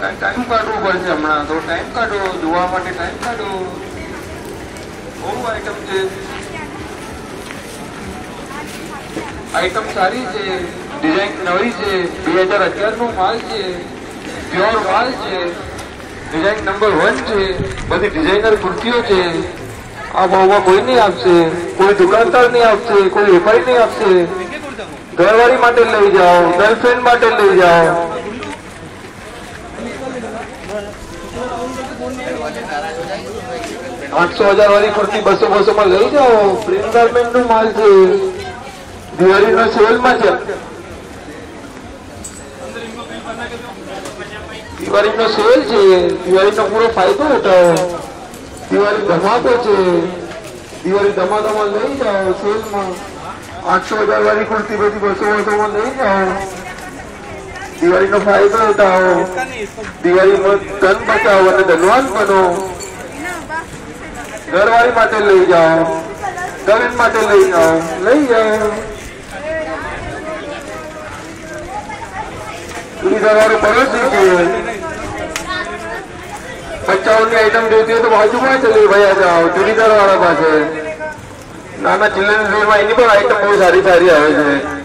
time काढवू પડશે હમણાં તો ટાઈમ કાઢો જોવા માટે ટાઈમ કાઢો બહુ આઈટમ છે આઈટમ સારી છે ડિઝાઇન નવી છે 2011 નો માલ છે પ્યોર માલ છે ડિઝાઇન નંબર 1 છે બધી ડિઝાઇનર કુર્તીઓ છે આ ભાવમાં કોઈ નહીં આપશે કોઈ દુકાનદાર નહીં આપશે કોઈ વેપારી નહીં આપશે ઘરવાળી માટે લઈ જાઓ ગર્લફ્રેન્ડ માટે લઈ જાઓ 800,000 वाली कुर्ती 200 में लई जाओ प्रिंट गारमेंट नो माल छे दिवाली नो सेल में छे दिवाली नो सेल छे दिवाली नो पूरो फायदो उठाओ दिवाली धमाको छे दिवाली धमाधमा लई जाओ सेल में 800,000 वाली कुर्ती बधी 200 में लई जाओ दिवाली नो फायदो उठाओ दिवाली में धन बचाओ और धनवान बनो घरवाली माटे लई जाओ गरीब माटे लई जाओ चूड़ीदार वाले बहुत दीजिए बच्चाओं की आइटम देती है तो बाजू में चले भैया जाओ चूड़ीदार वाला पास है नाना चिल्ड्रन में आइटम बहुत सारी सारी आए